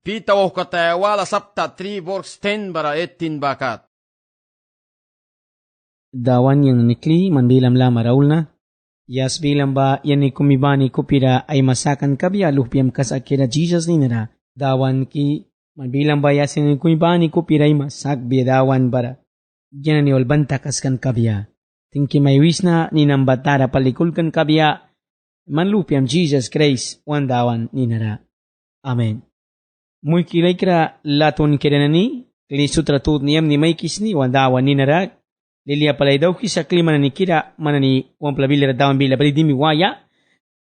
Pitaw katayawala sapta 3 works 10 bara 18 bakat. Dawan yang nikli manbilam la maraul na. Yas bilang ba yan ni kumibani kupira ay masakan kabya lupiam kasakira Jesus ni nara. Dawan ki manbilang ba yasin ni kumibani kupira ay masak biya dawan bara. Yan ni olbanta kaskan kabya. Tingki may wis na ni nambatara palikulkan kabya. Manlupiam Jesus Christ wan dawan ni nara. Amen. Muy kilay kira laton kiranani, kili sutratut niyam ni may kisni, wandawan ni narak, lilia palay daw kisa klima na ni kira, manani wamplabili dawan bila bali dimi waya,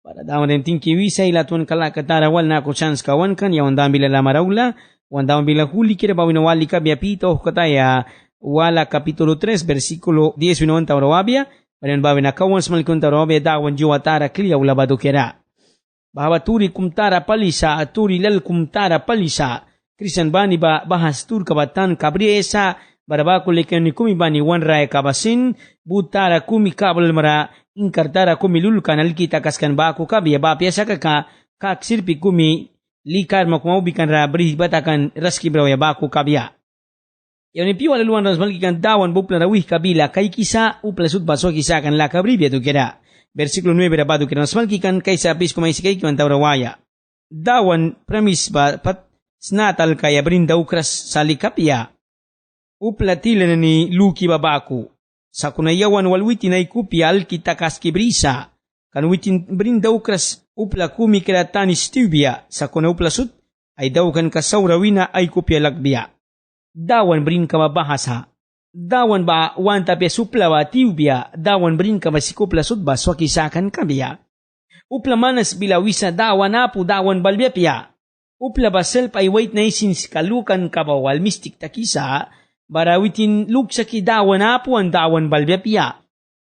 para dawan din tingki wisay laton kalakatara wal na ko chance kawan kan, ya wandawan bila lamaraula, wandawan bila huli kira bawinawali ka biapito, kataya wala kapitulo 3, versikulo 10 winawan tawrawabia, parin bawin akawan smalikon tawrawabia dawan juwatara kliya ulabado kira. Bahwa turi kumtara palisa, turi lal kumtara palisa. Kristian bani ba bahas tur kabatan kabriesa, baraba kulikan ni kumi bani wan raya kabasin, butara kumi kabel mara, inkartara kumi lulkan alkita kaskan ba aku kabi, ba piasa kak sirpi kumi, likar makumaubikan ra beri batakan raski brawaya ba aku kabia. Yang ni piwa laluan rasmalikan dawan bupla rawih kabila, kai kisa upla sud baso kisa kan la kabribia tu kira. Versikulo 9 rabado kira nasmalkikan kaysa apis kumaisikai kiwan tawrawaya. Dawan premis ba pat snatal kaya brinda ukras salikapya. Uplatila na ni luki babaku. Sa kunayawan walwitin ay kupya alkita kaskibrisa. Kanwitin brinda ukras upla kumi kiratani stubia. Sa kunauplasut ay daw kan kasawrawina ay kupya lagbia. Dawan brin ka mabahasa. Dawan ba wanta pe supla wa tiubia, dawan brin ka masikupla sudba swakisakan kabia. Upla manas bila wisa dawan apu dawan balbia pia. Upla ba self ay wait na isin kalukan kabawal mistik takisa, barawitin luksaki dawan apu ang dawan balbia pia.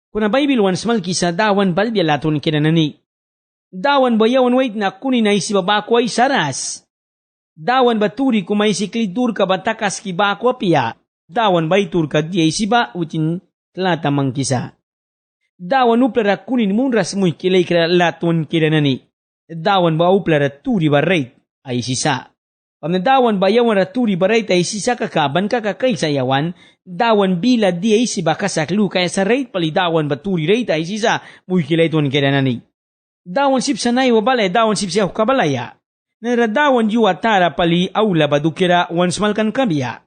Kuna Bible once malkisa dawan balbia laton kinanani. Dawan ba yawan wait na kunin na isibabako ay saras. Dawan ba turi kumaisiklid dur ka batakas kibako pia. Dawan baitur ka dia isiba utin tlata mangkisa. Dawan uplara kunin munras muy kilay kira laton kiranani. Dawan ba uplara turi ba rate ay sisa. Pamna dawan ba yawan raturi ba rate ay sisa kakaban kakakay sa yawan. Dawan bila dia isiba kasaklu kaya sa rate pali dawan ba turi rate ay sisa muy kilay ton kiranani. Dawan sip sanay wabalay dawan sip siya kabalaya. Naradawan juwa tara pali aula ba dukira once malkan kabia.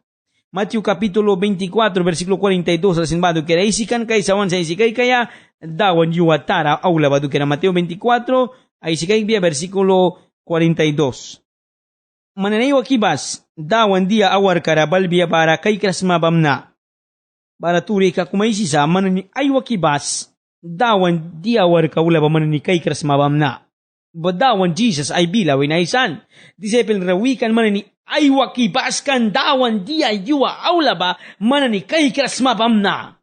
Matthew kapitulo 24 versikulo 42 sa sinbado kaya isikan kay sawan sa isikay kaya dawan yuwa tara aula badu kaya Mateo 24 ay isikay biya versikulo 42. Mananayaw kibas dawan dia awar karabal biya para kay krasmabamna. Para turi ka kumaisi sa manani ay wakibas dawan dia awar kaula ba manani kay krasmabamna. Badawan Jesus ay bilawin ay san. Disipin rawikan manani ay wakibaskan dawan dia yuwa aula ba manani kay krasmabamna.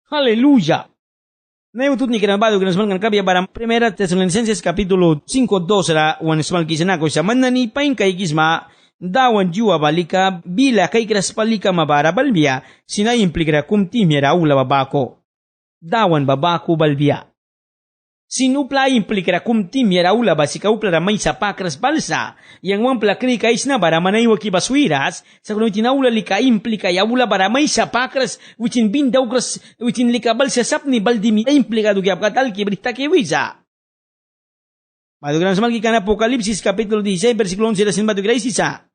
Hallelujah. Naiutut ni kinabado kinasmal kan kabya para Primera Tesalonicenses kapitulo 5:2 ra wanismal kisanako sa manani pain kay kisma dawan yuwa balika bila kay kraspalika mabara balbia sina implikra kumtimira aula babako. Dawan babako balbia. Sinupla implikra kumtimira aula basika upla ramay sa pakras balsa yang wampla kri kais na bara manay wakibaswiras sa kuno tinaula lika implika ya ula bara may sa pakras wicin bindaw kras wicin lika balsa sapni baldimi implikado gyap katal kibrita kiwisa. Madugram sa malkikan Apokalipsis kapitulo 16 versikulo 11 sin madugram isa.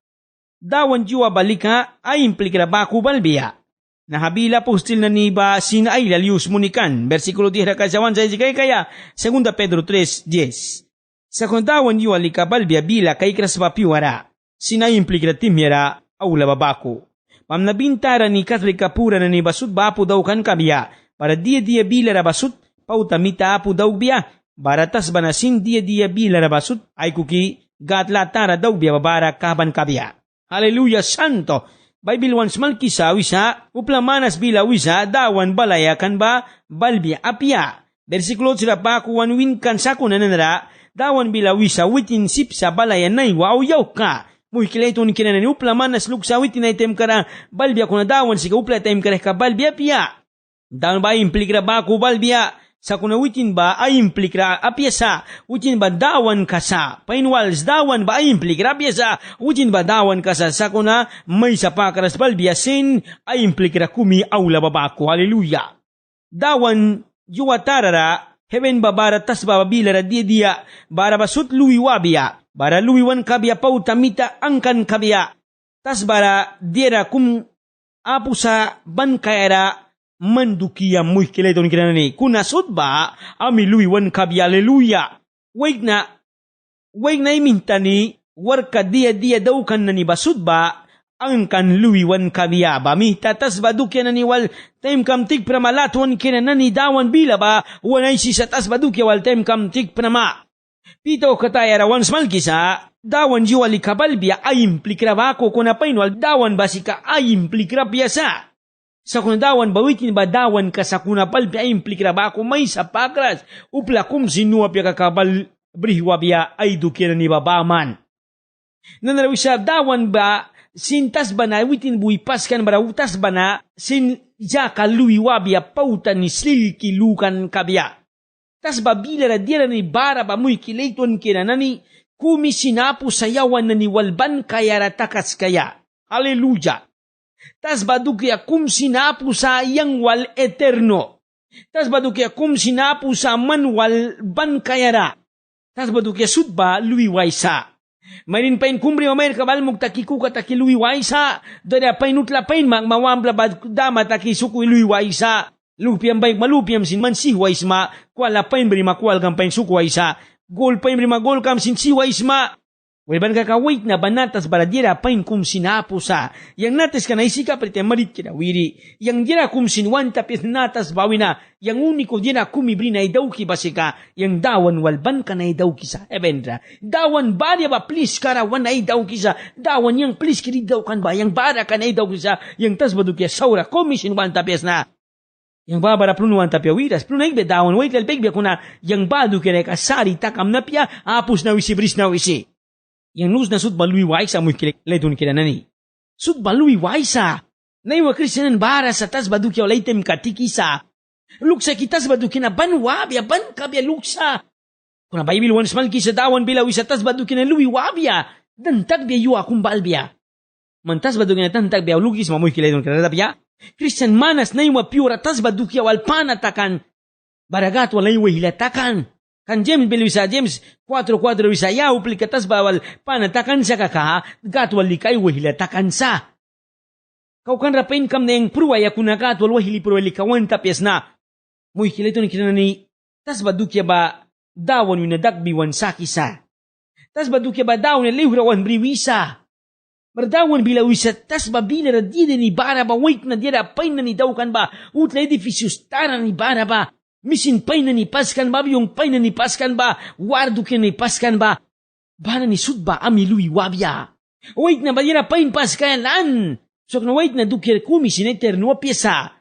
Dawan juwa balika ay implikra baku balbia. Nahabila postil na niba sina ay lalius munikan. Versikulo 10 rakasawan sa isikay kaya 2 Pedro 3:10. Sa kontawan yu alikabal bila kay kraspapiwara. Sina implikra timyara aula babako. Pamnabintara ni Catholic kapura na ni basut bapo daw kan kabya. Para dia bila rabasut pautamita apo daw biya. Baratas banasin dia bila rabasut ay kuki gatlatara daw biya babara kaban kabya. Hallelujah santo. Bible once malkisa wisa, uplamanas bila wisa, dawan balaya kan ba, balbia apia. Versikulo sila pa kuwan winkan sa kunanara, dawan bila wisa, witin sipsa balaya na iwa o yaw ka. Muy kilay ito ni kinanan, uplamanas luksa witin ay tem kara, balbia kuna dawan sika upla tem kara ka balbia apia. Dawan ba implikra ba ku balbia, Sa kuna witin ba ay implikra apyesa, witin ba dawan kasa, painwals dawan ba ay implikra apyesa, witin ba dawan kasa, sa kuna may sapakaras balbiasin ay implikra kumi aula babako, haleluya. Dawan yuwatarara, heaven babara tas bababilara dia, bara basut luwi wabia, bara luwiwan kabia pau tamita angkan kabia, tas bara diera kum apusa ban kaera, mandukia muy kileton kinani kuna sutba ami luiwan kabi haleluya wait na imintani warka dia daukan nani basutba ang kan luiwan kabiya ba mi tatas badukya nani wal time kam tik pramalatwan kinani dawan bila ba wanay si satas badukya wal time kam tik prama pito kataya rawan smal kisa dawan jiwali kabalbia ay implikra ba ko kuna painwal dawan basika ay implikra biasa. Sa kunadawan bawitin ba dawan ka sa kunapal piya implikra ba ako may sapakras upla kum sinua piya kakabal brihwa biya ay dukira ni babaman. Nanarawi sa dawan ba sintas ba na witin buwi paskan bara utas ba na sin jaka luiwa biya pautan ni silki lukan kabya. Tas ba bila dira ni bara ba muy kilayton kina nani kumi sinapu sayawan na ni walban kaya ratakas kaya. Hallelujah. Tas badukya kum sinapu sa yang wal eterno. Tas badukya kum sinapu sa man wal ban kayara. Tas badukya sudba luiway sa. Mayrin pain kumbri mamayr kabal mugtakiku kataki luiway sa. Dada pain utla pain mawambla bad dama taki suku luiway sa. Lupiam baik malupiam sin man siway isma. Kuala pain beri makual kam pain suku sa. Gol pain beri magol kam sin siway isma. Wala kakawait na banatas baradira pain kum sinapu sa. Yang natas ka naisika prete marit kina wiri. Yang dira kum sinwanta pis natas bawina. Yang uniko dira kumibri na idawki basika. Yang dawan walban ka na idawki sa. Ebendra. Dawan barya ba please karawan na idawki sa. Dawan yang please kiri dawkan ba. Yang bara ka na idawki sa. Yang tas badukya saura kumi sinwanta pis na. Yang babara plunuan tapya wiras. Plunay be dawan wait lalpeg be kuna. Yang badu kira kasari takam na pya. Apus na wisi bris na wisi. Yang nus na sud balui waisa muy kiletun kira nani. Sud balui waisa. Naiwa Kristianan bara sa tas badukya olaitem katikisa. Luksa kitas badukina ban wabia ban kabia luksa. Kuna Bible once mal kisa dawan bila wisa tas badukina lui wabia. Dan tagbia yu akong balbia. Mantas badukina tan tagbia lugis mamuy kiletun kira tapya. Christian manas naiwa piura tas badukya wal panatakan. Baragat walay hilatakan. Kan James bilwisa James 4:4 wisa ya uplikatas bawal panatakan sa kaka gatwal likay wahilatakan sa. Kau kan rapain kam neng pruwaya kuna gatwal wahili pruwali kawan tapyas na. Muy kilito ni kinani tas badukya ba dawan yung nadagbiwan sa kisa. Tas badukya ba dawan yung lihurawan briwisa. Mardawan bila wisa tas babila na dida ni bara ba wait na dida pain na ni dawkan ba utla edificius tara ni bara ba. Misin pain na ni paskan ba, yung pain na ni paskan ba, wardo ka ni paskan ba, bana ni sudba amilui wabya. Wait na ba yun na pain paskan lan? So kung wait na dukya kumisin eterno piesa.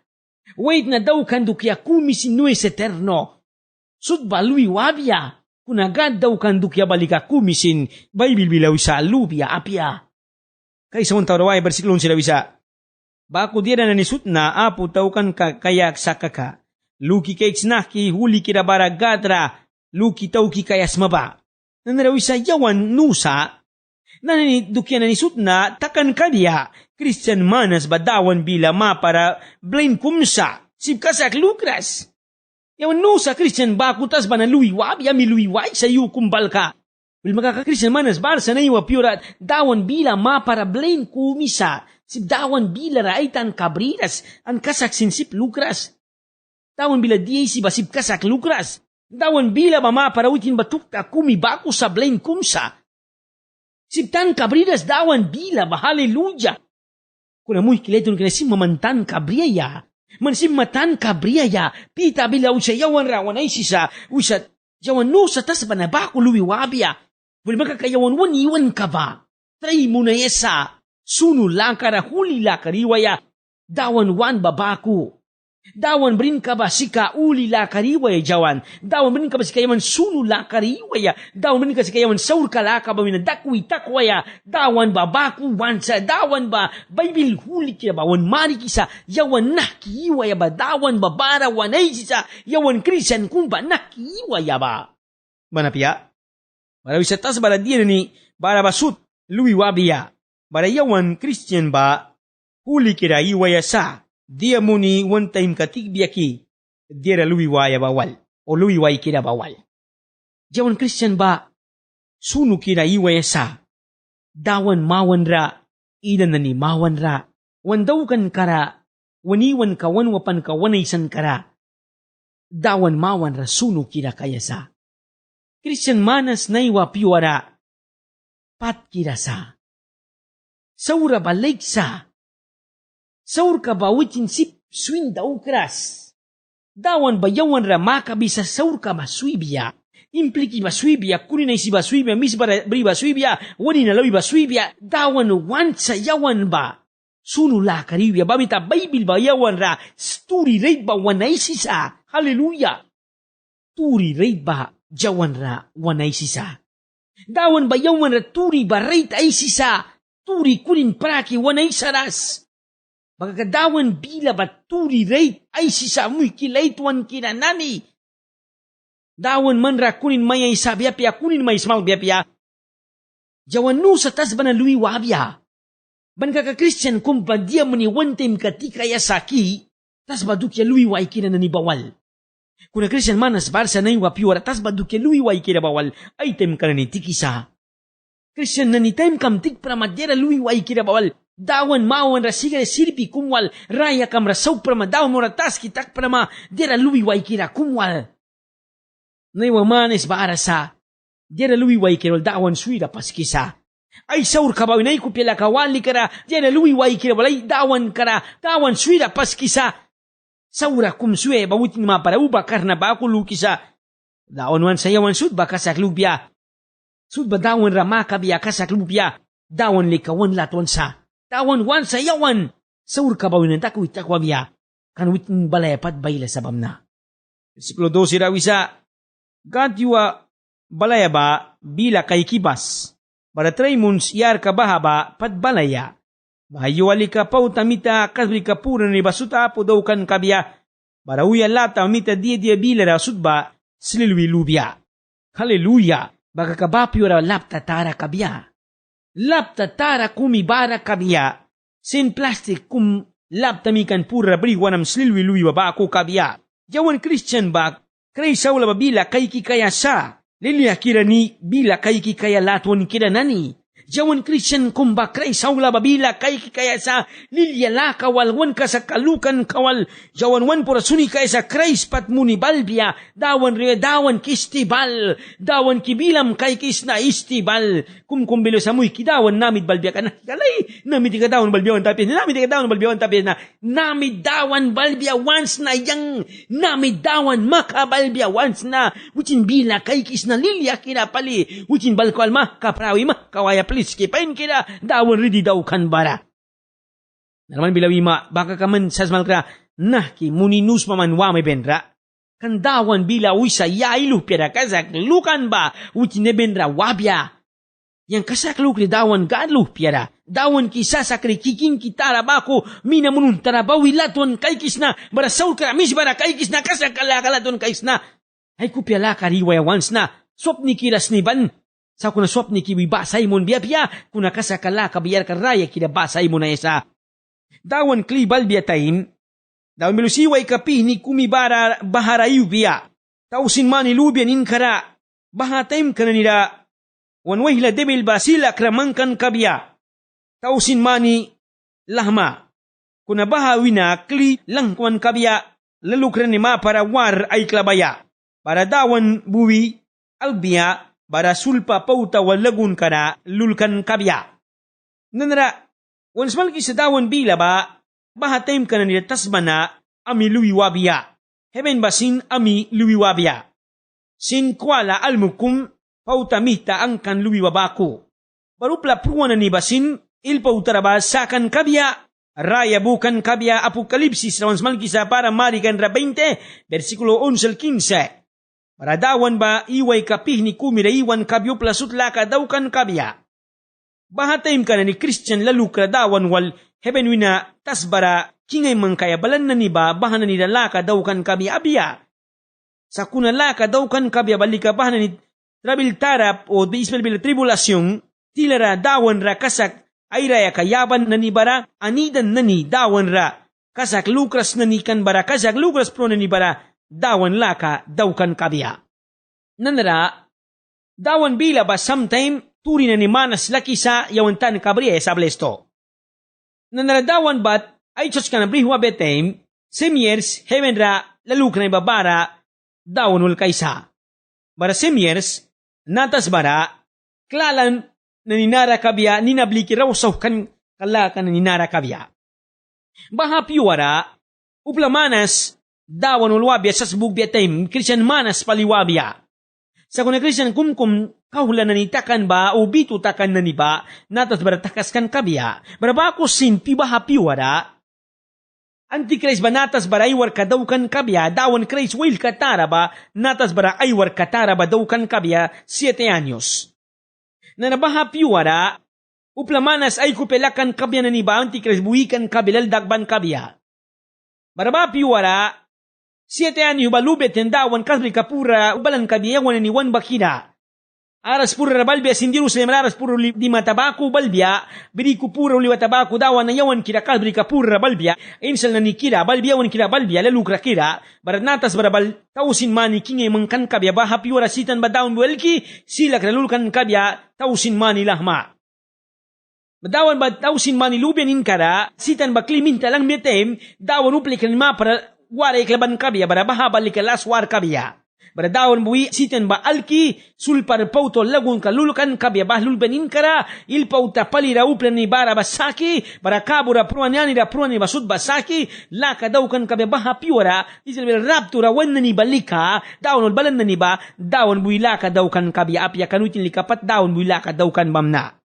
Wait na daw kan dukya kumisin nues eterno. Sudba lui wabya. Kung agad daw kan dukya balika kumisin, Bible bilaw sa lubya apya. Kaya sa mong tawraway, versiklon sila wisa. Bako dira na ni sutna, apo taw kan kayak sa kaka. Luki kay snaki huli kira baragatra luki tauki kayas maba. Nanarawi sa yawan nusa nanani dukyan na nisutna takan kadiya Christian manas badawan bila ma para blain kumsa sibkasak lukras. Yawan nusa Christian bakutas banalui wabi ami luiwai sa yu kumbalka. Wil makaka Christian manas barsa na iwa piurat dawan bila ma para blain kumisa sib dawan bila raitan kabriras an kasak sinsip lukras. Dawan bila diay si basib kasak lukras. Dawan bila mama para witin batukta kumi baku sa blain kumsa. Sibtan kabridas dawan bila ba haleluya. Kuna muy kileton kinasim mamantan kabriyaya. Mansim matan kabriyaya. Pita bila usay yawan rawan ay sisa. Usat yawan no sa tas banabaku luwiwabya. Wala makakayawan waniwan ka ba? Try mo na yesa. Sunu lakara huli lakariwaya. Dawan wan babaku. Dawan brin ka ba sika uli la kariwaya jawan. Dawan brin ka ba sika yaman sunu la kariwaya. Dawan brin ka sika yaman saur ka la ka ba minadakwi takwaya. Dawan ba baku wansa. Dawan ba Bible huli kira ba wan mari kisa. Yawan nakiwaya ba. Dawan ba bara wanay sisa. Yawan Christian kumba nakiwaya ba. Manapya? Bara wisa tas bara diyan ni bara basut lui wabia. Bara yawan Christian ba huli kira iwaya sa. Dia muni one time katigbiaki, dia lui waya bawal, o lui wai kira bawal. Jawan Christian ba, sunu kira iwaya sa, dawan mawan ra, ilan na ni mawan ra, wandaw kan kara, waniwan ka wanwapan ka wanaysan kara, dawan mawan ra sunu kira kaya sa. Christian manas na iwa piwara, pat kira sa. Saura balik sa, saur ka ba witin sip swin daw kras. Dawan ba yawan ra makabisa saur ka ba suibia. Impliki ba suibia, kunin ay si ba suibia, mis ba bri ba suibia, wani na lawi ba suibia. Dawan wan sa yawan ba. Sunu la karibia, babita Bible ba yawan ra, sturi rate ba wanay sisa. Hallelujah. Turi rate ba jawan ra wanay sisa. Dawan ba yawan ra turi ba rate ay sisa. Turi kunin praki wanay saras. Magagadawan bila baturi rate ay sisamuy kilaituan kinanani. Dawan man ra kunin mayay sabiapya kunin may small biapya. Jawan no sa tas ba na lui wabya. Ban ka Christian kung ba dia mani one time katikaya saki, tas ba dukya lui wai kinanani bawal. Kuna Christian manas barsa na iwapiwara, tas ba dukya lui wai kinabawal, ay time ka na ni tikisa. Christian na ni time kam tik pramadera lui wai kinabawal. Dawan mawan rasiga sirpi kumwal raya kam rasaw prama dawan mo ratas kitak prama dera luwi kira kumwal. Naiwa manes ba arasa dera luwi kira dawan suida paskisa. Ay saur kabaw na ikupila kawali kara dera luwi kira walay dawan kara dawan suida paskisa. Saura kumsue bawutin mga parauba karna ba ako lukisa. Dawan wan sayawan sud ba kasak lupya. Sud ba dawan ramaka biya kasak lupya. Dawan likawan latwan sa. Tawan wan sa yawan. Saur ka ba winan takwit takwabya. Kanwitin balayapat bayla sabam na. Versikulo 12 rawisa. Gatiwa balaya ba bila kay kibas. Para 3 months yar ka bahaba pat balaya. Bahayuali ka pau tamita kasri ka pura ni basuta po daw kan kabya. Para uya lata umita dia bila rasud ba sililwi lubya. Hallelujah. Baka kabapyo ra lapta tara kabya. Lapta tara kumibara kabya. Sin plastic kum lapta mikan pura briwanam silwi lui ba ako kabya. Jawan Christian ba kray saula ba bila kay kikaya sa. Lilia kira ni bila kay kikaya latwan kira nani. Jawan Christian kumba kray saula ba bila kay kikaya sa. Lilia la kawal wan ka sa kalukan kawal. Jawan wan pura suni kaya sa kray spat muni balbia. Dawan ria dawan kistibal. Dawan kibilam kay kis na istibal. Kumkumbilo sa muy kidawan namid balbia ka na. Galay, namid ka dawan balbia wan tapis na. Namid ka dawan balbia wan tapis na. Namid dawan balbia once na yang. Namid dawan makabalbia once na. Wucin bila kay kis na lilia kina pali. Wucin balkwal ma kaprawi ma kawaya please kipain kira dawan ridi daw kan bara. Naman bilawi ma baka kaman sasmal kra nah ki muninus paman wa may benra. Kan dawan bila wisa yailu pera kasak lukan ba wucin ne benra wabya. Yang kasakluk ni dawan gadluh piara. Dawan ki sasakri kiking kitara bako mina munun tarabawi laton kaikis na bara saur karamis bara kaikis na kasakala kalaton kaikis na. Ay kupyala kariwaya once na swapni kiras ni ban. Sa kuna swapni kiwi basay mon biya kuna kasakala kabiyar karaya kida basay mo na isa. Dawan klibal biya taim. Dawan milusiway kapi ni kumibara baharayu biya. Tausin mani lubyan inkara. Bahataim kananira. Wanway la debil ba sila kramangkan kabya. Tausin mani lahma. Kuna bahawina kli langkwan kabya. Lalukran ni ma para war ay klabaya. Para dawan buwi albiya. Para sulpa pauta walagun kana lulkan kabya. Nanara. Once malki sa dawan bila ba. Bahataim kananira tasmana ami luwiwabya. Heben basin ami luwiwabya. Sin kwala almukum. Pautamita ang kan luwi wabako. Barupla pruwan ni basin, ilpautaraba sa kan kabya, raya bukan kabia Apokalipsis rawan malkisa para marikan ra 20 versikulo 11 al 15. Para dawan ba iway kapih ni kumira iwan kabyo plasut laka daw kan kabya. Bahataim ka na ni Christian lalukra dawan wal hebenwina tasbara kingay mangkaya balan na niba bahan na ni laka daw kan kabya abya. Sa kuna laka daw kan kabya balika bahan na ni trabil tarap o biismel bil tribulasyon tilara dawan ra kasak ay raya kayaban na ni bara anidan na ni dawan ra kasak lukras na ni kan bara kasak lukras pro na ni bara dawan laka daw kan kabya. Nanara dawan bila ba sometime turi na ni manas laki sa yawantan kabriya sa blesto. Nanara dawan bat ay chos ka na brihwa betem semyers heaven ra laluk na ibabara dawan wal kaysa. Bara semyers natas bara klalan na ninara kabya ninabliki raw sa kan kalakan na ninara kabya. Baha piwara uplamanas dawan ulwabya sa sbugbiya time Christian manas paliwabya. Sa kuna Christian kumkum kahula na nitakan ba o bito takan na niba natas bara takas kan kabya. Barabako sin pibaha piwara Antichrist ba natas bara aywar kadaw kan kabya dawan Christ will katara ba natas bara aywar katara ba daw kan kabya 7 anyos. Na nabaha piwara, uplamanas ay kupelakan kabya na niba Antichrist buwikan kabilal dagban kabya. Baraba piwara, 7 anyo balubet tendawan kasri kapura ubalan kabya yawan ni wan bakina. Aras pura rabalbya sindiru sa aras pura di matabako balbya, biriku pura uliwa tabako dawan na yawan kira kasri kapura balbya, insal na ni kira balbya wan kira balbya lalukra kira, baranatas barabal tausin mani kingay mangkan kabya baha piwara sitan ba dawan buelki, sila kralulkan kabya tausin mani lahma. Dawan ba tausin mani lubyan inkara, sitan ba kliminta lang metem, dawan uplik ma para wala iklaban kabya, barabaha balikalas war kabya. Baradawan bui sitan ba alki sulpar pauto lagun kalulukan kabya bahlul benin kara ilpauta palira uplan ni bara basaki barakabura pruanyani da pruani basud basaki laka daukan kabya baha piwara isel raptura wan ni balika dawan balan na ni ba dawan bui laka daukan kabya apya kanutin likapat dawan bui laka daukan bamna.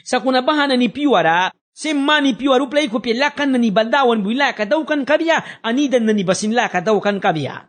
Sa kunabahan na ni piwara semmani piwaru play ko pilakan na ni badawan bui laka daukan kabya anidan na ni basin laka daukan kabya.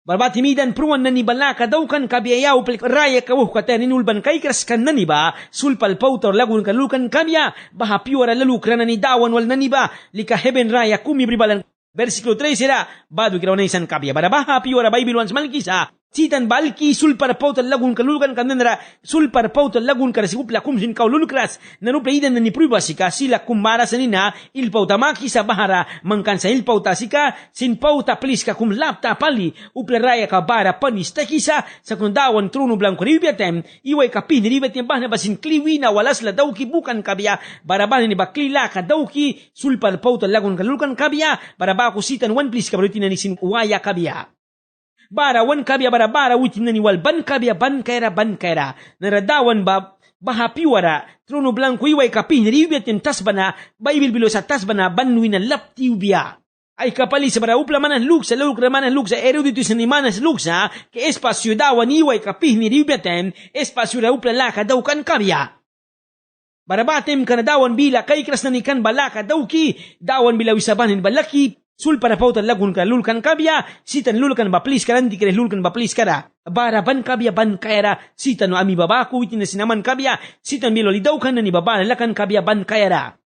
Barbatimidan pruan na ni balaka daw kan kabiyayaw pelik raya kawuh katanin ulban kay kraskan na ni ba sulpal pautor lagun kalukan kabya baha piwara lalukra na ni dawan wal na ni ba lika heben raya kumibribalan versikulo 3 sira badu kiraw na isan kabya barabaha piwara Bible once malkisa sitan balki sulpar pautor lagun kalukan kanenra sulpar pautor lagun karasipla kumsin kaululukras nanupla idan na ni pribasika sila kumara sanina ilpauta makisa bahara mangkan sa ilpauta sika sin pauta pliska kum lapta pali upla raya ka bara panis takisa sa kundawan truno blanco ribetem iway kapin ribetem bahna basin kliwina walas la dawki bukan kabya baraban ni baklila ka dawki sulpar pautor lagun kalukan kabya barabako sitan one please kabrutina ni sin waya kabya. Bara wan kabya bara witin na niwal ban kabya ban kaira naradawan ba baha piwara trono blanco iway kapih niribet yung tasbana Bible bilo sa tasbana banwin na laptiubya ay kapali sa bara upla manan luksa lukra manan luksa erudito sa ni manas luksa ke espasyo dawan iway kapih niribetem espasyo ra upla laka daw kan kabya. Barabatem kanadawan bila kay kras na ni kan balaka daw ki dawan bila wisabanin balaki sul para pauta lagun ka lulkan kabya sitan lulkan ba please karan di kare lulkan ba please kara bara ban kabya ban kaira sitan no ami babaku itin na sinaman kabya sitan bilo lidaw kan na ni baba lakan kabya ban kaira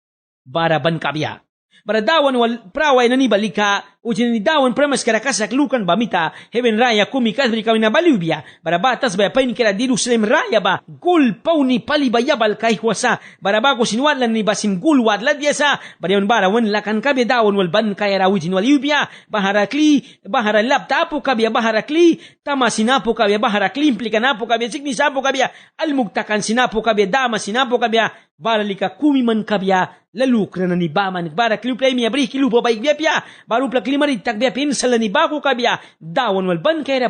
bara ban kabya bara dawan wal praway na ni balika ujin ni dawan premas kara kasak lukan bamita heaven raya kumi kasri kami na balubya bara batas ba pain kira Jerusalem raya ba gul pauni pali bayabal kay huwasa bara bago sinwadlan ni basin gul wadlad yasa bara yon bara wan lakan kabya dawan wal ban kaya ra ujin wal yubya baharakli bahara laptapo kabya baharakli tama sinapo kabya baharakli implikan apo kabya signi sapo kabya almugtakan sinapo kabya dama sinapo kabya bara lika kumi man kabya lalukra na ni baman bara kliuplay mi abri kilupo baik biya baru plak limarit takbya pinsal ni baku kabya dawan wal ban kaya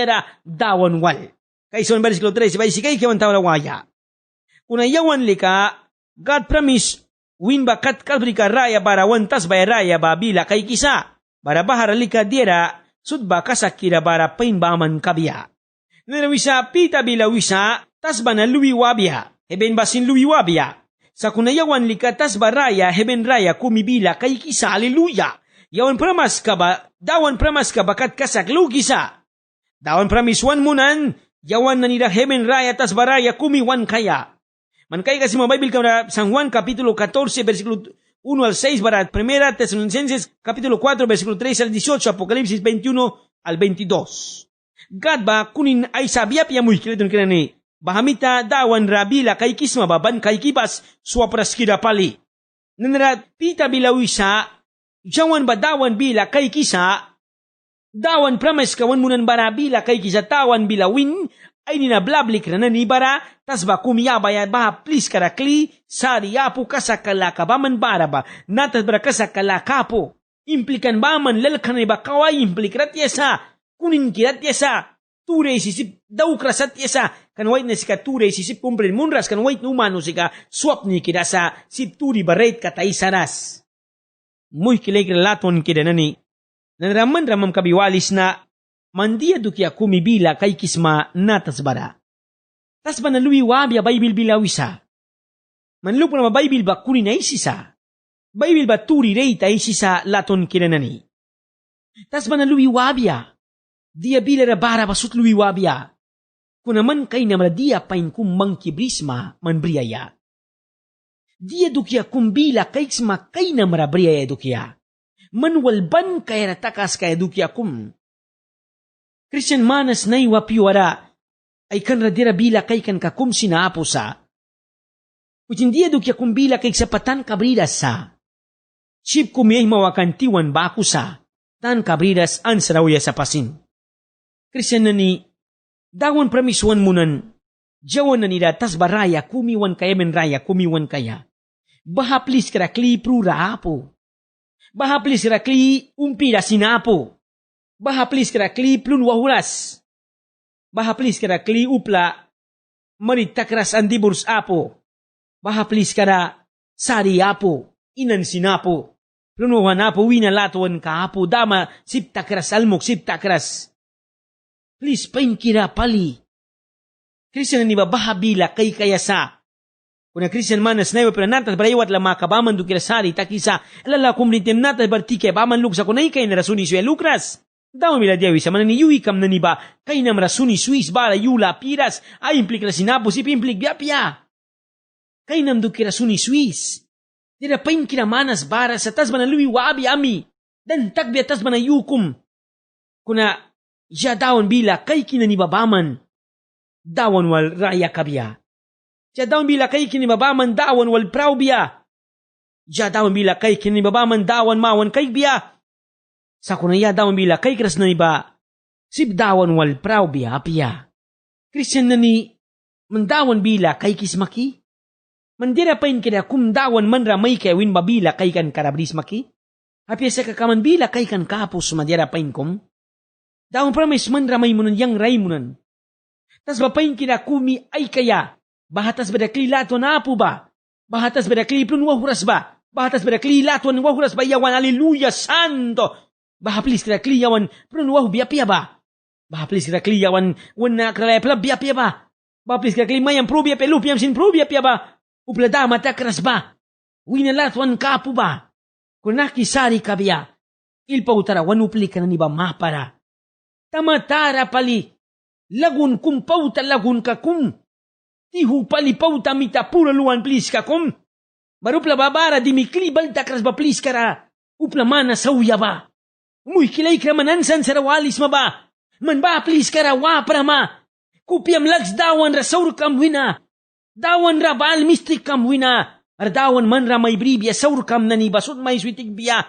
ra dawan wal kaison versikulo 13 bay sikay kawan tawla waya kuna yawan lika God promise win bakat kalbrika raya bara wantas bay raya ba bila kay kisa bara bahara lika diera sudba kasakira bara pain baman kabya nilawisa pita bila wisa tas bana luwi wabya heben basin luwi wabya Sa kunayawan likatas baraya, heaven raya, kumibila, kay kisa, haleluya. Yawan pramas ka ba, dawan pramas ka bakat kasaklu kisa. Dawan pramiswan munan, yawan nanira heaven raya, tas baraya, kumiwan kaya. Man kaya kasi mga Bible ka na San Juan Kapitulo 14, versikulo 1 al 6, barat 1 Tesalonicenses Kapitulo 4, versikulo 3 al 18, Apocalipsis 21 al 22. God ba, kunin ay sabiap ya muy kilatun kinani, bahamita dawan rabila kay kisma baban kay kibas suapras kida pali. Nanara pita bilawisa, jawan ba dawan bila kay kisa, dawan prames kawan munan bara bila kay kisa tawan bilawin, ay ninablablik na nanibara, tas ba kumiyabaya ba please karakli, sari apo kasakalaka ba man bara ba, natas bara kasakalaka po, implikan ba man lalkan ba kaway implikrat yasa, kunin kirat yasa, ture sisip daw krasat yasa, kan wait na sika ture sisip kumprin munras, kan wait na umano sika swap ni kida sa sip turi baret katay saras. Muy kilay laton kida nani, nanraman ramam kabiwalis na, mandia dukia kumibila kay kisma natas bara. Tas ba naluwi wabya Bible bilawisa? Manlupo na Bible ba kunin na isisa? Bible ba turi reyta isisa laton kinanani? Tas ba naluwi wabya? Dia bila rabara basut luwi wabya. Kunaman kay namra dia pain kumang kibrisma man briyaya. Dia dukia kumbila kay kisma kay namra briyaya dukia. Manwalban kay ratakas kay dukia kum. Christian manas na iwapiwara ay kan radira bila kay kan kakum sinapo sa. Kutindiya dukya kumbila kay sapatan kabridas sa. Sip kumiyay mawakantiwan bako sa. Tan kabridas an sarawya sa pasin. Christian na ni, dawan pramisuan munan, jawan na nila tas baraya kumiwan kaya men raya kumiwan kaya. Bahaplis karakli prura apo. Bahaplis karakli umpira sinapo. Bahaplis kira kli plun wahuras. Bahaplis kira kli upla manitakras andiburs apo. Bahaplis kira sari apo. Inan sinapo. Plun wahan apo wina latuan ka apo. Dama siptakras almok siptakras. Please pain kira pali. Christian ni bahabila kay kayasa. Kuna Christian manas na iwa pero natas barayawat lama kabaman du kira sari takisa. Alala kumlitim natas bartike baman luksa kunay kay narasuni suya lukras. Daw mila diawi sa mananiyuwi kam na niba kay na marasuni Swiss bala yula piras ay implik na sinapo si pimplik biapya. Kay nam do kirasuni Swiss. Dira pain kinamanas bara sa tas manaluwi wabi ami. Dan takbi tas manayukum. Kuna ya dawan bila kay kinanibabaman. Dawan wal raya kabya. Ya dawan bila kay kinibabaman dawan wal praubya. Ya dawan bila kay kinibabaman dawan mawan kay biya. Sa kunaya dawan bila kay kras na iba, sip dawan wal praw biya apya. Christian na ni, mandawan bila kay kismaki? Mandira pain kaya kumdawan man ramay kay win babila kay kan karabris maki? Apya sa kakaman bila kay kan kapos mandira pain kom? Dawan pramis man ramay munan yang ray munan. Tas bapain kina kumi ay kaya, bahatas badakli laton apo ba? Bahatas badakli plun wahuras ba? Bahatas badakli laton wahuras ba yawan haleluya santo? Bahaplis kira kliyawan prunuwahu biapia ba? Bahaplis kira kliyawan wana kralaya pala biapia ba? Bahaplis kira klimayang prubia pelupiam sin prubia pia ba? Uplada mata keras ba? Winalatwan kapu ba? Kunaki sari kabia. Ilpautara wanupli ka na niba mapara. Tamatara pali. Lagun kumpauta lagun kakum. Tihu pali pauta mita pura luan plis kakum. Barupla babara di mikli balta keras ba plis kara. Upla mana sauya ba? Muy kilay kramanansan sa rawalis ma ba? Man ba please karawa para ma? Kupiam lags dawan ra saur kam wina. Dawan ra bal mistik kam wina. Ar dawan man ra may bribya saur kam nani basot may switig biya.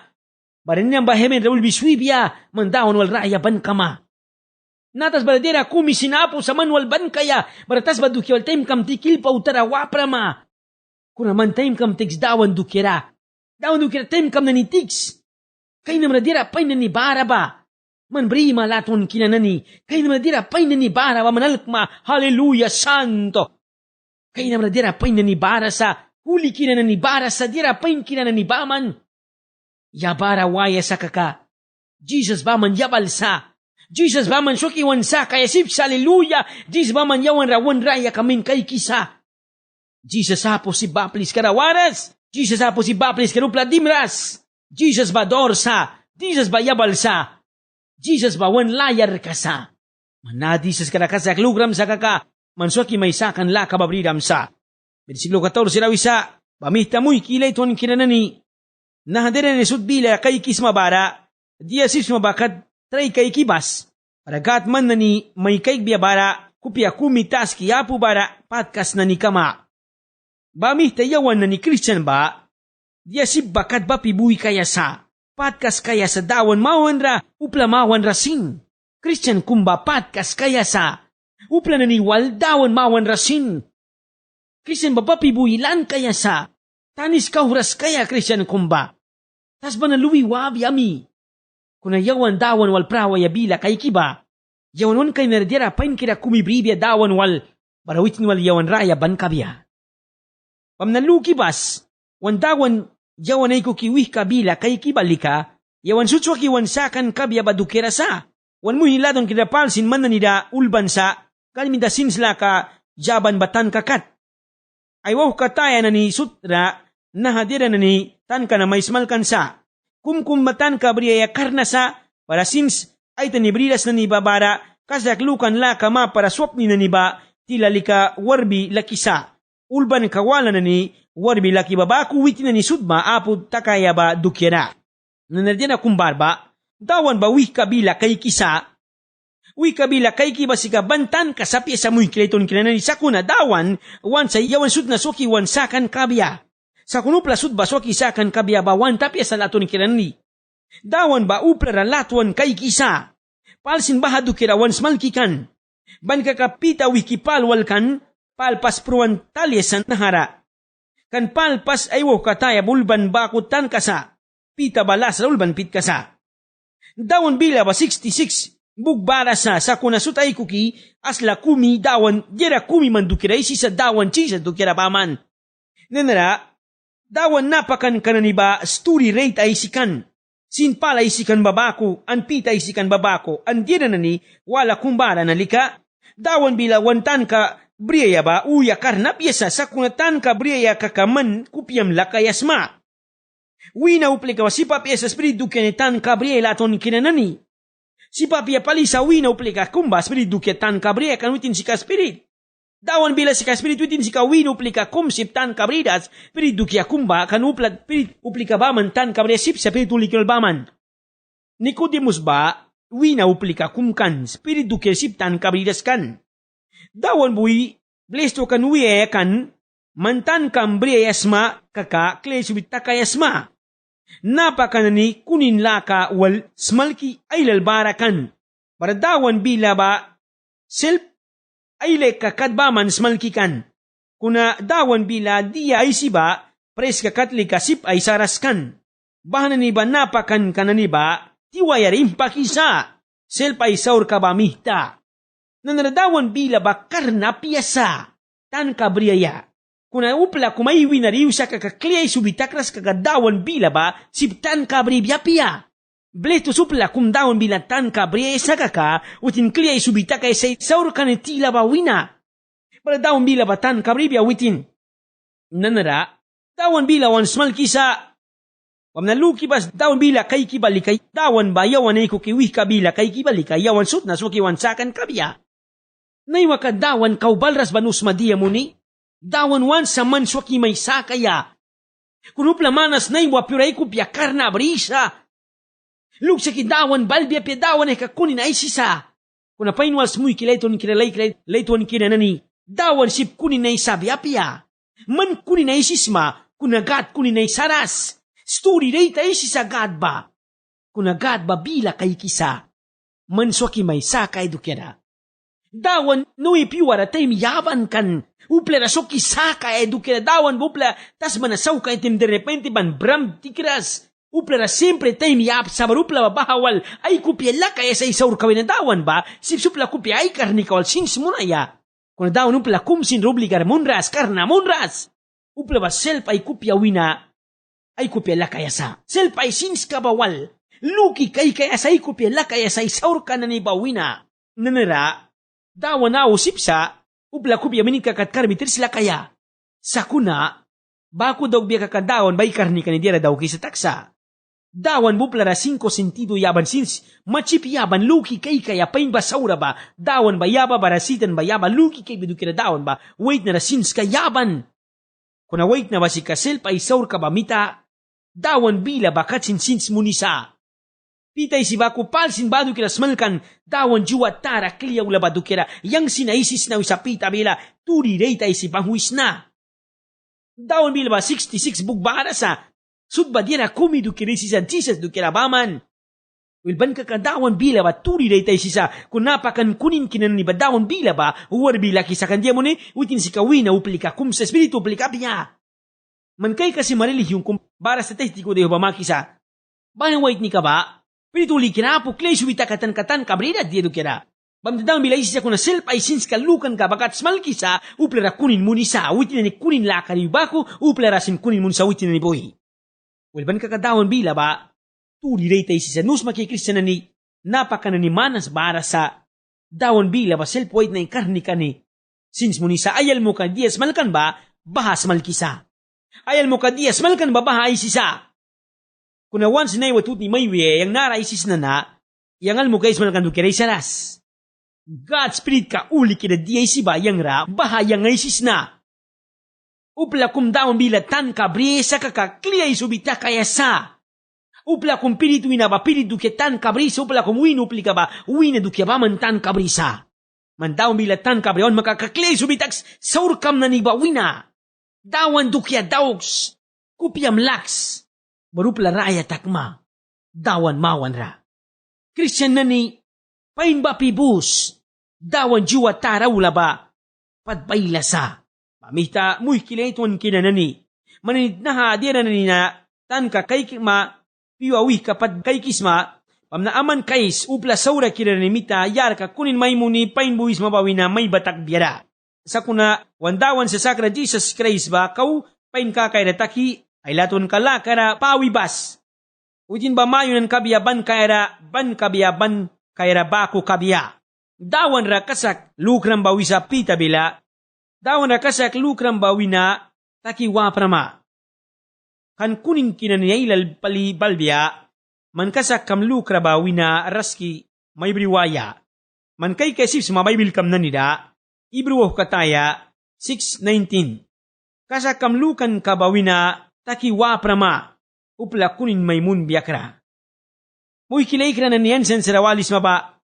Barin niyang bahemen raul biswi biya. Man dawan wal raya ban kama. Natas baladera kumi sinapo sa manwal ban kaya. Baratas ba dukiwal time kam tikil pa utarawa para ma? Kuna man time kam tiks dawan dukira. Dawan dukira time kam nani tiks. Kay naman nadira pay na ni bara ba? Man brima laton kinanani. Kay naman nadira pay na ni bara ba? Manalakma, haleluya, santo. Kay naman nadira pay na ni bara sa huli kinanan ni bara sa dira pay kinanan ni baman. Ya bara waya sa kaka. Jesus ba man yabal sa. Jesus ba man syukiwan sa kaya sip sa haleluya. Jesus ba man yawan rawan raya kamin kay kisa. Jesus hapo si baplis karawaras. Jesus hapo si baplis karupla dimras. Jesus ba dorsa. Jesus ba yabalsa. Jesus ba wan layar kasa. Manadi sa karakasa klugram sa kaka. Mansuaki may sakan la kababridam sa. Versikulo 14 raw isa. Pamihta mo'y kilay tuwan kinanani. Nahadera ni sudbila kay kismabara. Dia sis mabakat tray kay kibas. Paragat man na ni may kay biyabara. Kupya kumitas kiyapu bara patkas na ni kama. Bamihta yawan na ni Christian ba? Dia si bakat ba pibuy kaya sa. Patkas kaya sa dawan mawanra. Upla mawanra sin. Christian kumba patkas kaya sa. Upla na ni waldawan mawanra sin. Christian ba papibuilan kaya sa. Tanis kauras kaya Christian kumba. Tas ba na luwi wabi ami. Kuna yawan dawan wal prawa yabila kay kiba. Yawan wan kay nerdira pain kira kumibribya dawan wal. Barawitin wal yawan raya ban kabya. Pamnaluki bas. Wan dawan yawan ay kukiwih kabila kay kibalika. Yawan sutswa kiwan sakan kabya badukira sa. Wan mo hiladon kinapalsin man na nida ulban sa. Kaliminda sinsla ka jaban batan kakat. Ay wow kataya na ni sutra. Nahadira na ni tanka na may smalkan sa. Kumkumbatan ka briya karna sa. Para sins ay tanibridas na ni babara. Kasaklukan la kama para swap ni na ni ba. Tilalika warbi lakisa. Ulban kawala na ni warbi laki babaku witi na ni sudma apod takaya ba dukyara. Nanardyan akong barba. Dawan ba wih kabila kay kisa. Wih kabila kay kiba sika bantan kasapi sa muy kilayton kinanani sa kuna dawan. Wan sa yawan sud na soki wan sakan kabya. Sa kunupla sud ba soki sakan kabya ba wan tapya sa laton kinanani. Dawan ba upla ralatwan kay kisa. Palsin ba hadukira wan smalkikan. Ban kakapita wih kipalwal kan. Palpas pruan talyesan nahara. Kan palpas aywo kataya bulban bakutan kasa. Pita balas ulban pit kasa. Dawan bila ba 66 bugbara sa kunasutay kuki asla kumi dawan jera kumi mandukira isi sa dawan chisa dukira paman. Nenera dawan napakan kananiba story rate ay sikan. Sinpala isikan babako, an pita isikan babako, an jera nani wala kumbara nalika. Dawan bila wantan ka briya ba uya karna piyesa sa kunatan ka briya kakaman kupyam lakayasma. Wina uplika wa sipa piyesa spiritu kenetan ka briya laton kinanani. Sipa piya palisa wina uplika kumba spiritu ketan ka briya kanutin sika spirit. Dawan bila sika spirit witin sika wina uplika kumsip tan ka bridas spiritu kia kumba kanuplat spirit uplika baman tan ka briya sip spiritu likil baman. Nicodemus ba wina uplika kumkan spiritu kia sip tan ka bridas kan. Dawan bui blesto kan wiye kan mantan kambriya yasma kaka klesubit takayasma. Napakanani kunin laka wal smalki ay lalbarakan. Baradawan bila ba self ay le kakadbaman smalki kan. Kuna dawan bila dia ay siba pres kakatli kasip ay saraskan. Bahanan ba napakan kanani ba tiwayarim pakisa. Self ay saur kabamihta. Nanaradawan bila ba karna piyasa. Tan kabriyaya. Kuna upla kumaiwi na riu sa kakakliyay subitakras kagadawan bila ba siptan kabribya piya. Bleto supla kumdawan bila tan kabriyay sa kaka utin kliyay subitakay sa saur kanetila ba wina. Paradawan bila ba tan kabribya witin. Nanara, dawan bila wan smal kisa. Wamnaluki bas dawan bila kay kibalikay. Dawan ba yawan ay kukiwih kabila kay kibalikay yawan sut na sukiwan sakan kabya. Naiwa ka dawan kaubalras banus madia muni. Dawan wan sa manswaki may sakaya. Kunupla manas naiwa piray kupya karna brisa. Lugsa ki dawan balbya pya dawan ay kakunin ay sisa. Kuna painwas muy kilayton kilayton kinanani. Dawan sip kunin ay sabiapya. Man kunin ay sisma. Kunagat kunin ay saras. Story rate ay sisa gad ba. Kunagat ba bila kay kisa. Manswaki may sakay dukyara. Dawan no ipiwara tay miyaban kan. Upla na soki saka edukira dawan bupla tas manasaw ka itim de repente ban bram tikras. Upla na sempre tay miyap sabar upla babahawal ay kupya la kaya sa isaur kawin na dawan ba sipsupla kupya ay karni kawal sins munaya. Kung dawan upla kumsin rubligar munras karna munras. Upla ba self ay kupya wina ay kupya la kaya sa. Self ay sins kabawal. Luki kay kaya sa ay kupya la kaya sa isaur ka na ni bawina. Nanira dawan na usip sa upla kupya minikakatkar bitir sila kaya. Sakuna, bako daw biya kakadawan bay karni kanidira daw kisa taksa. Dawan buplara 5 sentido yaban sins machip yaban luki kay kaya pain ba saura ba dawan ba yaba barasitan ba yaba luki kay bidukira dawan ba wait na sins kayaban. Kuna wait na ba si kasel pa isaur ka ba mita dawan bila ba katsin sins munisa. Pitay si bako palsin badu kira smalkan dawan juwa tara kliya ula badu kira yang sinaisis na usapita bila turi reitay si panghuis na. Dawan bila ba 66 bugbara sa sudba dira kumi dukira sisa Jesus dukira baman. Wilban kakadawan bila ba turi reitay sisa kunapakan kunin kinan ni badawan bila ba uwar bila kisa kandiya mo ni witin si kawina uplika kum sa espiritu uplika biya. Man kay kasi marilihiyong kum bara sa testiko de ba makisa. Banang wait ni ka ba? Pinituli kinapo klay subita katan-katan kabrida diya dukira. Bamdadang bila isisa kuna self ay sins kalukan ka bakat smal kisa uplera kunin muni sa witin ni kunin lakari bako uplera sin kunin muni sa witin ni boy. Wilban kakadawan bila ba turi reitay sisa nus makikristiyan na ni napaka na ni manas bara sa dawan bila ba self wait na ikarni ka ni sins muni sa ayal mo ka dias malkan ba bahas malkisa. Ayal mo ka dias malkan ba baha isisa. Kuna once na iwatut ni maywe yang nara isis na yang al mo guys malkan dukira isaras. God spirit ka uli kina diya isiba yang ra baha yang isis na. Upla kum daon bila tan ka brisa ka kliya isubita kaya sa. Upla kum piritu ina ba piritu ke tan ka brisa upla kum win upli ka ba win duke ba man tan ka brisa. Man daon bila tan ka brion makakakliya isubitaks saur kam na ni ba wina. Dawan dukya daugs kupyam laks. Barupla raya takma, dawan mawan ra. Christian na ni, pain ba pibus, dawan juwa tarawla ba, padbayla sa. Pamita, muy kilaytuan kina na ni, mananid na ha, dira na ni na, tan ka kay ma, piwawi ka pad kay kisma, pamnaaman kais, upla saura kina ni mita, yar ka kunin may muni, pain buwis mabawi na may batak biara. Sa kuna, wandawan sa sakra Jesus Christ ba, kau, pain ka kay rataki, ay laton kala kara pawibas. Ujin ba mayo ng kabiya ban kayra bako kabiya. Dawan ra kasak lukram bawi sa pita bila. Dawan ra kasak lukram bawi na takiwa prama. Kan kunin kinaniyay pali balbia. Man kasak kam lukra bawi na raski may briwaya. Man kay kesip sa mabaybil kam nanida. Ibruwah kataya 6:19. Kasak kam lukan kabawi na takiwa prama, upla kunin maymun biakra. Muy kilaykra na niyan sen sarawalis maba.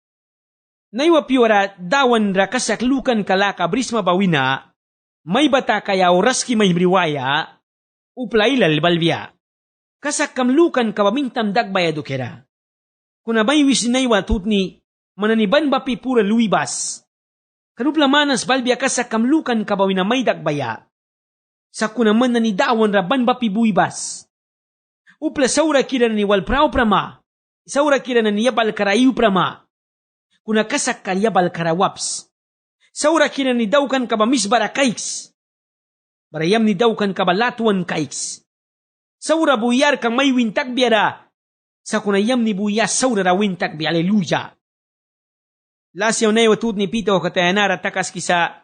Naiwa piwara dawan ra kasaklukan kalaka bris mabawina, may bata kaya oraski may briwaya, upla ilal balbia. Kasakkamlukan kabamintam dagbaya dukera. Kuna may wis naiwa tutni, mananiban bapi pura luibas. Kanupla manas balbia kasakkamlukan kabawina may dagbaya. Sa kunaman na ni dawan raban ba pibuibas. Upla saura kira na ni walprao prama. Saura kira na ni yabal karayu prama. Kuna kasak ka yabal karawaps. Saura kira ni daukan ka ba misbara kaiks. Barayam ni daukan ka ba latuan kaiks. Saura buyar kang may wintak biara. Sa kunayam ni buya saura ra wintak bi aleluya. Lasyaw na iwatut ni pito katayanara takas kisa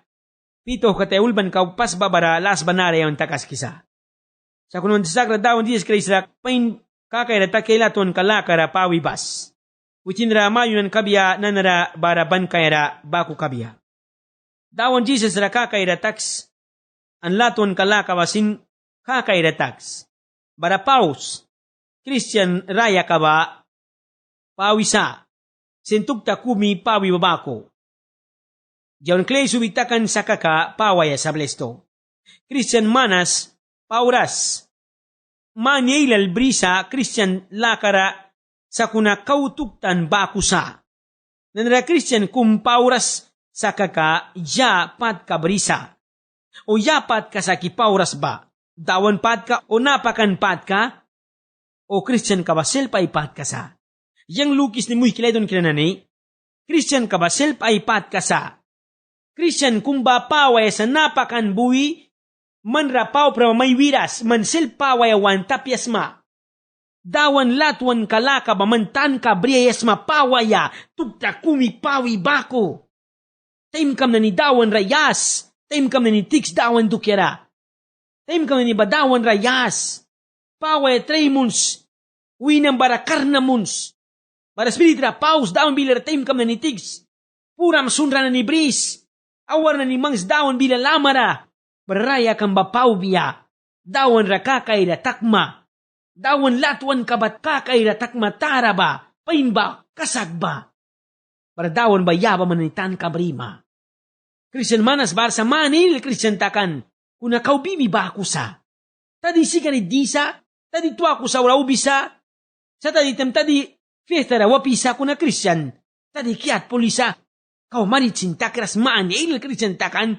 pito katay ulban ka pas babara las banara yung takas kisa. Sa kunon sakra daon Jesus Christ rak pain kakay rata kailaton kalakara pawibas. Ucin ra mayunan kabya nanara bara ban kayra baku kabya. Daon Jesus ra kakay rataks an laton kalakawasin kakay rataks. Bara paus Christian raya kaba pawisa sentugta kumi pawi babako. Diyan klay subitakan sa kaka pawaya sa blesto. Christian manas pauras. Manyailal brisa Christian lakara sa kuna kautuktan bakusa. Nanara Christian kum pauras sa kaka ya pat ka brisa. O ya pat ka sa kipauras ba? Dawan pat ka o napakan pat ka? O Christian ka ba selpay pat ka sa? Yang lukis ni muy kilay doon kinanani. Christian ka ba selpay pat ka sa? Christian kumba paway sa napakan buwi, man rapaw pra may wiras, man silpaway awan tapyas ma. Dawan latuan kalaka ba man tan ka briyas ma pawaya, tugta kumi pawi bako. Taim kam na ni dawan rayas, taim kam na ni tiks dawan dukera. Taim kami ni badawan rayas. Paway tremons. Winang bara karnamons. Bara spiritra paus dawan bilar taim kami ni tigs. Puram sunra na ni bris. Awar na ni mangs dawan bila lamara. Baraya kang bapaw biya. Dawan ra kakay ra takma. Dawan latuan kabat kakay ra takma taraba. Painba kasagba. Para dawan ba yaba manitan kabrima. Christian manas bar sa manil Christian takan. Kuna kau bibi ba ako sa. Tadi si kanidisa. Tadi tuwa ko sa uraw bisa. Sa tadi tadi fiesta ra wapisa kuna Christian. Tadi kiat polisa. Kau maritsin takras manil Christian takan.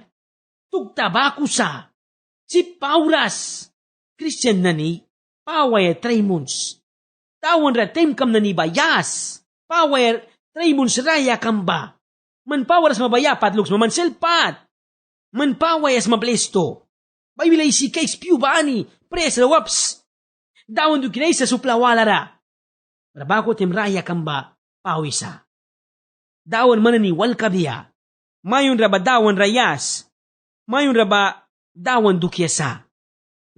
Tugta ba ako sa. Si Pauras. Christian na ni. Paway 3 months. Tawan ra tem kam na ni bayas. Paway 3 months raya kamba. Man pawaras mabayapat luks mamanselpat. Man pawayas mablesto. Baybilay si case piu bani. Pres waps. Dawan du kinay sa suplawala ra. Rabako tem raya kamba pawisa. Dawan manani wal kabiya. Mayon raba dawan rayas. Mayon raba dawan dukyasa.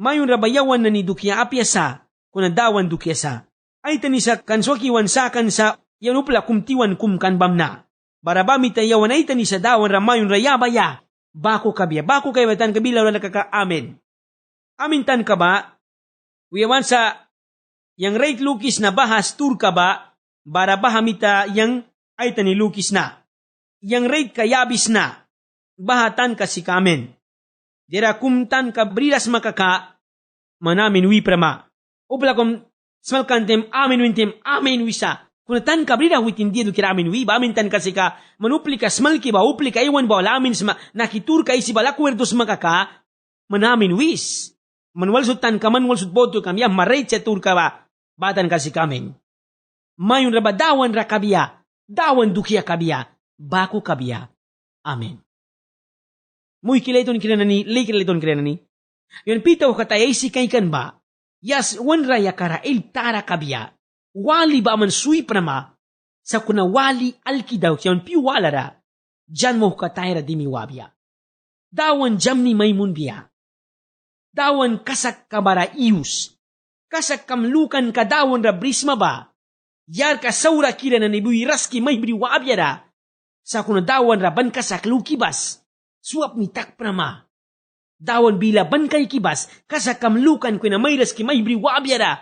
Mayon raba yawan na ni dukya apyasa. Kuna dawan dukyasa. Ay tani sa kanswakiwan sakan sa yanupla kumtiwan kumkan bamna. Barabami tayawan ay tani sa dawan ramayon rayabaya. Bako kabya. Bako kayo matan kabila wala nakaka-amen. Amin tan ka ba? Uyawan sa yang right lukis na bahas tur ka ba? Barabahamita yang ay tani lukis na. Yang right kayabis na. Bahatan ka si kamen. Dira kumtan ka brilas makaka. Manamin wi prama. Upla kum smalkantem amin wintem amin wisa. Kung tan ka brida witin dia dukira amin wi ba amin tan kasi ka manupli ka smalki ba upli ka iwan ba wala amin sma nakitur ka isi bala kuwerdos makaka manamin wis. Manwal sutan ka manwal sut boto kami maray tur ka ba batan kasi kamen. Mayon raba dawan ra kabiya. Dawan dukia kabiya. Bako kabiya. Amen. Muy kilayton kinanani, likilayton kinanani. Yun pitaw katayay si kaikan ba? Yas wan raya kara tara kabiya. Wali ba man sui prama? Sa kuna wali alkidaw kiyan piwala ra. Diyan mo katay ra dimiwabya. Dawan jam ni maymun biya. Dawan kasak kabara ius. Kasak kamlukan kadawan ra brisma ba? Yar ka saura kira na nibuy raski may briwabya ra. Sa kuna dawan ra ban kasak lukibas. Suap ni tak prama. Dawan bila ban kay kibas, kasak kamlukan ko na may raski may briwabya ra.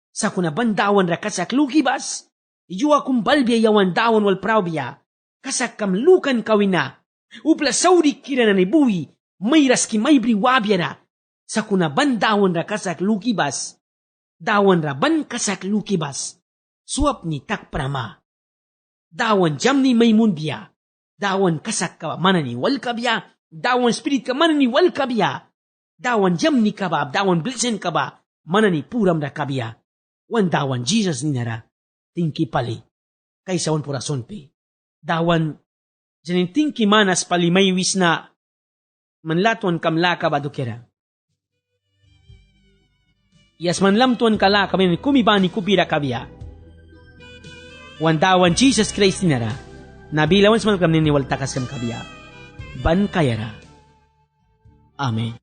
Sa kuna ban dawan ra kasak lukibas, iyuwa kumbalbya yawan dawan wal prawbya, kasak kamlukan kawina. Upla sauri kira na nibuy, may raski may briwabya ra. Sa kuna ban dawan ra kasak lukibas, dawan ra ban kasak lukibas, suap ni tak prama. Dawan jam ni may munbya. Dawan kasak ka manani wal kabya. Dawan spirit ka manani wal kabya. Dawan jam ni kabab. Dawan blesen ka ba. Manani puram na kabya. Wan dawan Jesus ni nara. Tingki pali. Kaysa wan purason pe. Dawan janin tingki manas pali may wis na. Manlatuan kamla ka ba dukera. Yas manlamtuan kala kami kumibani kupira kabya. Wan dawan Jesus Christ ni nara. Nabilawan sa mga kamnin ni waltakas kam kabya. Ban kayara. Amen.